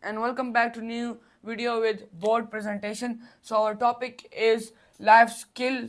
and welcome back to new video with board presentation. So our topic is life skills.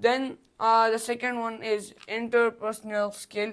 Then the second one is interpersonal skill.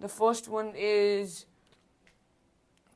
the first one is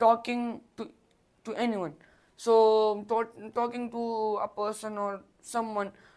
talking to anyone. So talking to a person or someone.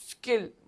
skill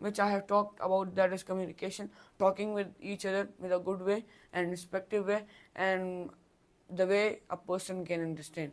which I have talked about, that is communication. Talking with each other with a good way and respectful way, and the way a person can understand.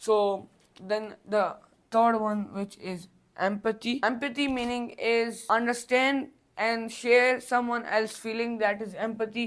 So then the third one, which is empathy. Empathy meaning is understand and share someone else feeling, that is empathy.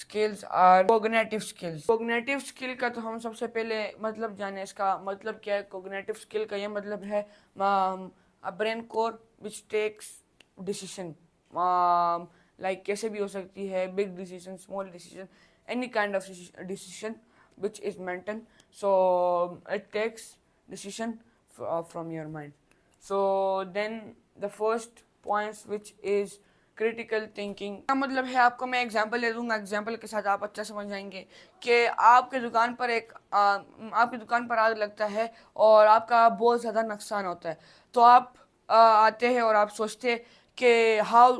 skills are cognitive skills. Cognitive skill کا تو ہم سب سے پہلے مطلب جانے، اس کا مطلب کیا ہے. cognitive skill کا یہ مطلب ہے brain core which takes decision. Like کیسے بھی ہو سکتی ہے، big decision, small decision, any kind of decision which is mental. So it takes decision from your mind. So then the first points which is critical thinking کا مطلب ہے، آپ کو میں ایگزامپل دے دوں گا، ایگزامپل کے ساتھ آپ اچھا سمجھ جائیں گے کہ آپ کی دکان پر آگ لگتا ہے اور آپ کا بہت زیادہ نقصان ہوتا ہے. تو آپ آتے ہیں اور آپ سوچتے کہ how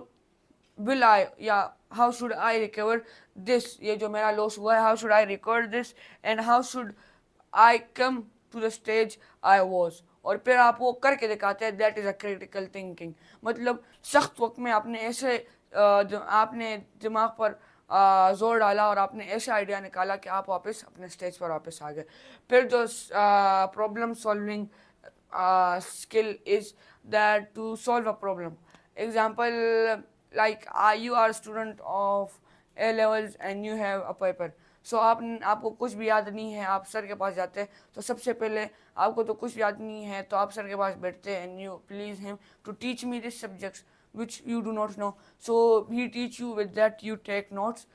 should I recover this, یہ جو میرا لاس ہوا ہے، how should I recover this and how should I come to the stage I was. اور پھر آپ وہ کر کے دکھاتے ہیں. That is a critical thinking. مطلب سخت وقت میں آپ نے ایسے آپ نے دماغ پر زور ڈالا اور آپ نے ایسا آئیڈیا نکالا کہ آپ واپس اپنے اسٹیج پر واپس آ گئے. پھر جو problem solving skill is that to solve a problem. Example like you are a student of A levels and you have a paper. So آپ کو کچھ بھی یاد نہیں ہے، آپ سر کے پاس جاتے ہیں. تو سب سے پہلے آپ کو تو کچھ یاد نہیں ہے تو آپ سر کے پاس بیٹھتے ہیں and you please him to teach me this subjects which you do not know. So he teach you, with that you take notes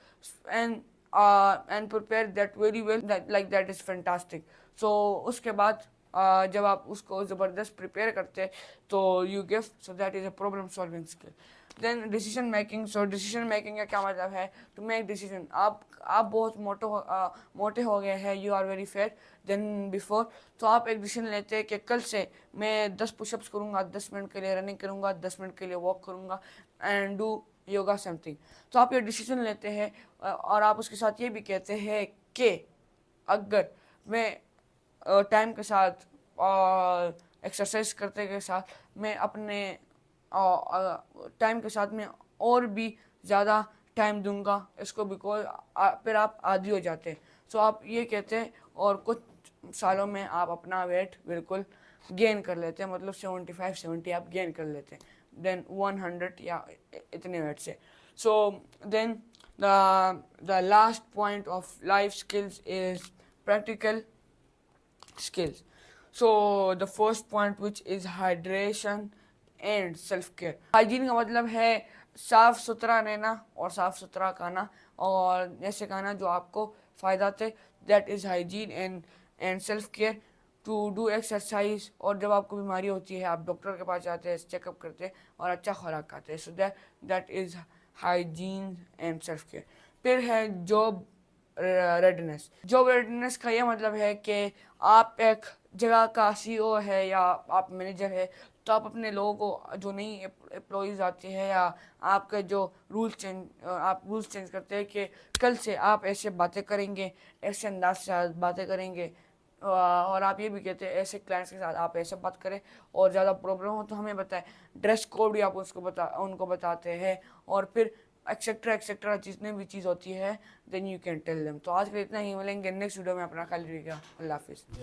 and prepare that very well. That is fantastic. So اس کے بعد جب آپ اس کو زبردست prepare کرتے تو you give. So that is a problem solving skill. Then decision making. So decision making کا کیا مطلب ہے؟ To make decision. آپ بہت موٹے ہو گئے ہیں، you are very fat than before. تو آپ ایک ڈیسیژن لیتے ہیں کہ کل سے میں 10 پش اپس کروں گا، 10 منٹ کے لیے رننگ کروں گا، 10 منٹ کے لیے واک کروں گا and do yoga something. تو آپ یہ ڈیسیژن لیتے ہیں اور آپ اس کے ساتھ یہ بھی کہتے ہیں کہ اگر میں ٹائم کے ساتھ اور ایکسرسائز کرتے کے ساتھ میں اپنے ٹائم کے ساتھ میں اور بھی زیادہ ٹائم دوں گا اس کو، بیکاز پھر آپ عادی ہو جاتے ہیں. سو آپ یہ کہتے ہیں اور کچھ سالوں میں آپ اپنا ویٹ بالکل گین کر لیتے ہیں. مطلب 75-70 آپ گین کر لیتے ہیں دین 100 یا اتنے ویٹ سے. سو دین the last point of life skills is practical skills. So the first point which is hydration and self care. Hygiene کا مطلب ہے صاف ستھرا رہنا اور صاف ستھرا کھانا اور ایسے کھانا جو آپ کو فائدہ دے. That is hygiene. And self care to do exercise. اور جب آپ کو بیماری ہوتی ہے آپ ڈاکٹر کے پاس جاتے ہیں، چیک اپ کرتے ہیں اور اچھا خوراک کھاتے ہیں. سو that is hygiene and self care. پھر ہے جاب ریڈینس. جاب ریڈینس کا یہ مطلب ہے کہ آپ ایک جگہ کا CEO ہے یا آپ مینیجر ہے تو آپ اپنے لوگوں کو جو نئی امپلائیز آتی ہے یا آپ کے جو آپ رولس چینج کرتے ہیں کہ کل سے آپ ایسے باتیں کریں گے، ایسے انداز سے باتیں کریں گے. اور آپ یہ بھی کہتے ہیں ایسے کلائنٹس کے ساتھ آپ ایسے بات کریں اور زیادہ پرابلم ہو تو ہمیں بتائیں. ڈریس کوڈ بھی آپ ان کو بتاتے ہیں اور پھر ایکسیکٹرا جتنے بھی چیز ہوتی ہے then you can tell them. تو آج کے اتنا ہی، ملیں گے نیکسٹ ویڈیو میں. اپنا خیال رکھیے گا. اللہ حافظ.